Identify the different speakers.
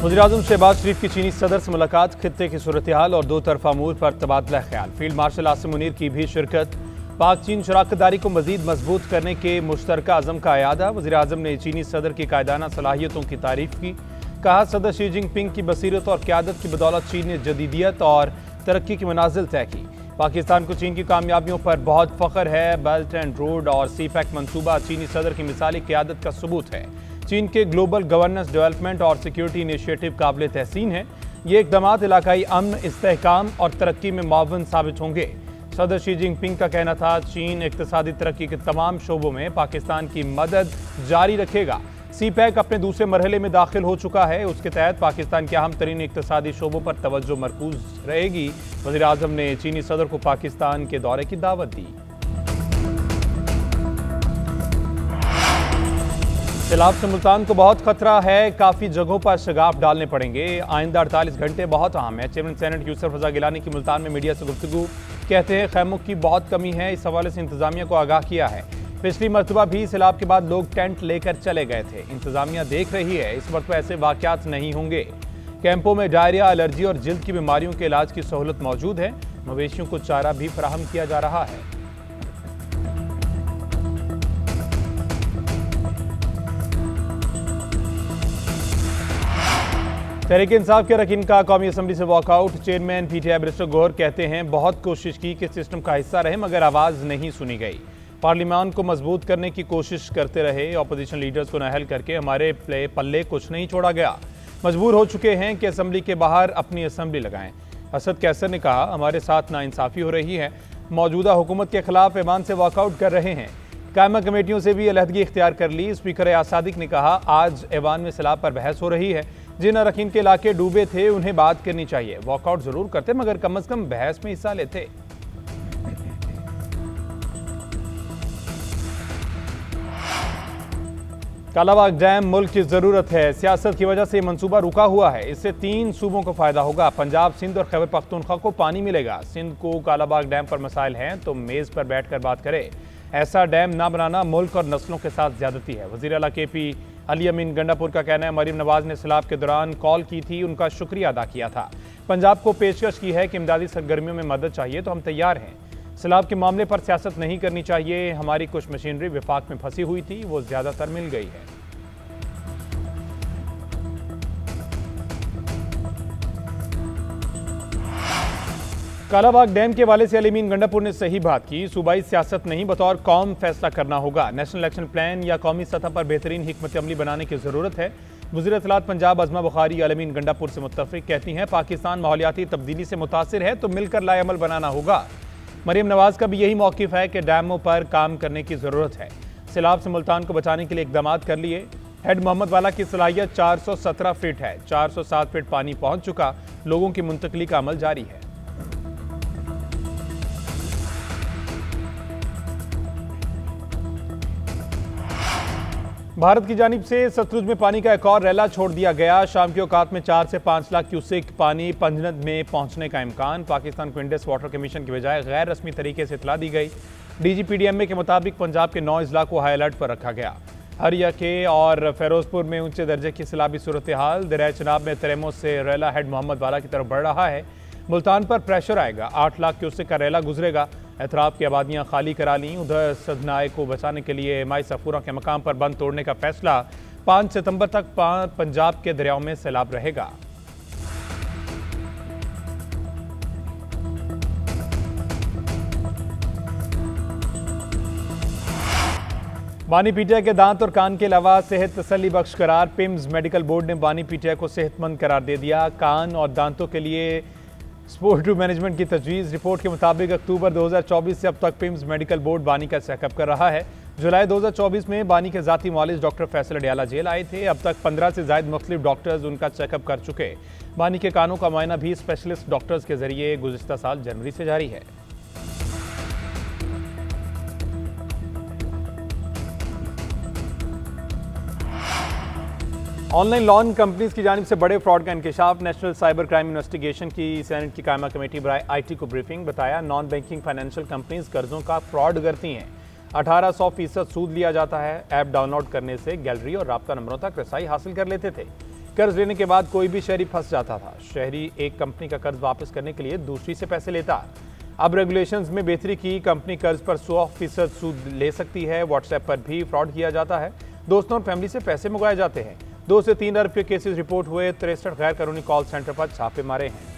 Speaker 1: वज़ीर-ए-आज़म शहबाज शरीफ की चीनी सदर से मुलाकात, खित्ते की सूरत हाल और दो तरफा अमूर पर तबादला ख्याल। फील्ड मार्शल आसिम मुनीर की भी शिरकत। पाक चीन शराकतदारी को मजीद मजबूत करने के मुश्तरका अज़म का अयादा। वज़ीर-ए-आज़म ने चीनी सदर की कायदाना सलाहियतों की तारीफ की। कहा, सदर शी जिनपिंग की बसीरत और क़यादत की बदौलत चीन ने जदीदियत और तरक्की की मनाजिल तय की। पाकिस्तान को चीन की कामयाबियों पर बहुत फ़ख्र है। बेल्ट एंड रोड और CPEC मनसूबा चीनी सदर की मिसाली क़यादत का सबूत है। चीन के ग्लोबल गवर्नेंस, डेवलपमेंट और सिक्योरिटी इनिशिएटिव काबिल तहसीन है। ये इक़दामात इलाकाई अमन, इस्तेहकाम और तरक्की में मुआवन साबित होंगे। सदर शी जिनपिंग का कहना था, चीन इक़्तिसादी तरक्की के तमाम शोबों में पाकिस्तान की मदद जारी रखेगा। CPEC अपने दूसरे मरहले में दाखिल हो चुका है। उसके तहत पाकिस्तान के अहम तरीन इक़्तिसादी शोबों पर तवज्जो मरकूज रहेगी। वज़ीर-ए-आज़म ने चीनी सदर को पाकिस्तान के दौरे की दावत दी। सैलाब से मुल्तान को बहुत खतरा है, काफ़ी जगहों पर शगाफ डालने पड़ेंगे। आइंदा 48 घंटे बहुत अहम है। चेयरमैन सेनेट यूसुफ रज़ा गिलानी की मुल्तान में मीडिया से गुफ्तगू। कहते हैं खैमों की बहुत कमी है। इस हवाले से इंतजामिया को आगाह किया है। पिछली मरतबा भी सैलाब के बाद लोग टेंट लेकर चले गए थे। इंतजामिया देख रही है, इस मरतबा ऐसे वाक़यात नहीं होंगे। कैंपों में डायरिया, एलर्जी और जिल्द की बीमारियों के इलाज की सहूलत मौजूद है। मवेशियों को चारा भी फराहम किया जा रहा है। तहरीक इंसाफ के अरकान का कौमी असम्बली से walkout. Chairman PTI barrister Gohar कहते हैं, बहुत कोशिश की कि सिस्टम का हिस्सा रहे मगर आवाज़ नहीं सुनी गई। पार्लियामान को मजबूत करने की कोशिश करते रहे। अपोजिशन लीडर्स को नाअहल करके हमारे पल्ले कुछ नहीं छोड़ा गया। मजबूर हो चुके हैं कि असम्बली के बाहर अपनी असम्बली लगाएं। असद कैसर ने कहा, हमारे साथ नाइंसाफ़ी हो रही है। मौजूदा हुकूमत के खिलाफ ऐवान से वॉकआउट कर रहे हैं। कायमा कमेटियों से भी अलहदगी इख्तियार कर ली। स्पीकर एयाज सादिक ने कहा, आज ऐवान में सैलाब पर बहस हो रही है। जिन अरकान के इलाके डूबे थे उन्हें बात करनी चाहिए। वॉकआउट जरूर करते मगर कम अज कम बहस में हिस्सा लेते। कालाबाग डैम मुल्क की जरूरत है। सियासत की वजह से यह मंसूबा रुका हुआ है। इससे 3 सूबों को फायदा होगा। पंजाब, सिंध और खैबर पख्तूनख्वा को पानी मिलेगा। सिंध को कालाबाग डैम पर मसाइल हैं तो मेज पर बैठकर बात करे। ऐसा डैम ना बनाना मुल्क और नस्लों के साथ ज्यादती है। वज़ीर आला KP अली अमीन गंडापुर का कहना है, मरीम नवाज ने सैलाब के दौरान कॉल की थी, उनका शुक्रिया अदा किया था। पंजाब को पेशकश की है कि इमदादी सरगर्मियों में मदद चाहिए तो हम तैयार हैं। सैलाब के मामले पर सियासत नहीं करनी चाहिए। हमारी कुछ मशीनरी विफाक में फंसी हुई थी, वो ज्यादातर मिल गई है। कालाबाग डैम के हवाले से अली अमीन गंडापुर ने सही बात की। सूबाई सियासत नहीं, बतौर कौम फैसला करना होगा। नेशनल एक्शन प्लान या कौमी सतह पर बेहतरीन हिकमत अमली बनाने की जरूरत है। वज़ीर इत्तलात पंजाब अज़मा बुखारी अली अमीन गंडापुर से मुत्तफ़िक, कहती हैं, पाकिस्तान माहौलियाती तब्दीली से मुतासिर है तो मिलकर लाएअमल बनाना होगा। मरीम नवाज का भी यही मौक़िफ़ है कि डैमों पर काम करने की ज़रूरत है। सैलाब से मुल्तान को बचाने के लिए इक़दाम कर लिए। हेड मोहम्मद वाला की सलाहियत 417 फीट है। 407 फीट पानी पहुँच चुका। लोगों की मुंतकली का अमल जारी है। भारत की जानिब से सतलुज में पानी का एक और रैला छोड़ दिया गया। शाम के औकात में 4 से 5 लाख क्यूसेक पानी पंजनद में पहुंचने का इम्कान। पाकिस्तान को इंडस वाटर कमीशन की बजाय गैर रस्मी तरीके से इतला दी गई। DGPDMA के मुताबिक पंजाब के 9 अजला को हाई अलर्ट पर रखा गया। हरिया के और फिरोजपुर में ऊंचे दर्जे की सैलाबी सूरत हाल। दरिया चनाब में तरेमो से रैला हेड मोहम्मद वाला की तरफ बढ़ रहा है। मुल्तान पर प्रेशर आएगा। 8 लाख क्यूसेक का रैला गुजरेगा। एतराब की आबादियाँ खाली करा लीं। उधर सदनाए को बचाने के लिए माई सफूरा के मकाम पर बंद तोड़ने का फैसला। 5 सितंबर तक पंजाब के दरियाओं में सैलाब रहेगा। बानी PTI के दांत और कान के अलावा सेहत तसल्ली बख्श करार। पिम्स मेडिकल बोर्ड ने बानी PTI को सेहतमंद करार दे दिया। कान और दांतों के लिए स्पोर्टिव मैनेजमेंट की तजवीज़। रिपोर्ट के मुताबिक अक्टूबर 2024 से अब तक पिम्स मेडिकल बोर्ड बानी का चेकअप कर रहा है। जुलाई 2024 में बानी के ज़ाती मुआलिज डॉक्टर फैसल अडियाला जेल आए थे। अब तक 15 से ज़ायद मुख्तलिफ डॉक्टर्स उनका चेकअप कर चुके। बानी के कानों का मुआयना भी स्पेशलिस्ट डॉक्टर्स के जरिए गुज़िश्ता साल जनवरी से जारी है। ऑनलाइन लोन कंपनीज की जानिब से बड़े फ्रॉड का इंकशाफ। नेशनल साइबर क्राइम इन्वेस्टिगेशन की सेनेट की कायमा कमेटी बराए IT को ब्रीफिंग। बताया, नॉन बैंकिंग फाइनेंशियल कंपनीज कर्जों का फ्रॉड करती हैं। 1800% सूद लिया जाता है। ऐप डाउनलोड करने से गैलरी और राब्ता नंबरों तक रसाई हासिल कर लेते थे। कर्ज लेने के बाद कोई भी शहरी फंस जाता था। शहरी एक कंपनी का कर्ज वापस करने के लिए दूसरी से पैसे लेता। अब रेगुलेशंस में बेहतरी की, कंपनी कर्ज पर 100% सूद ले सकती है। व्हाट्सएप पर भी फ्रॉड किया जाता है। दोस्तों और फैमिली से पैसे मंगवाए जाते हैं। 2 से 3 अरब के केसेस रिपोर्ट हुए। 63 गैर कानूनी कॉल सेंटर पर छापे मारे हैं।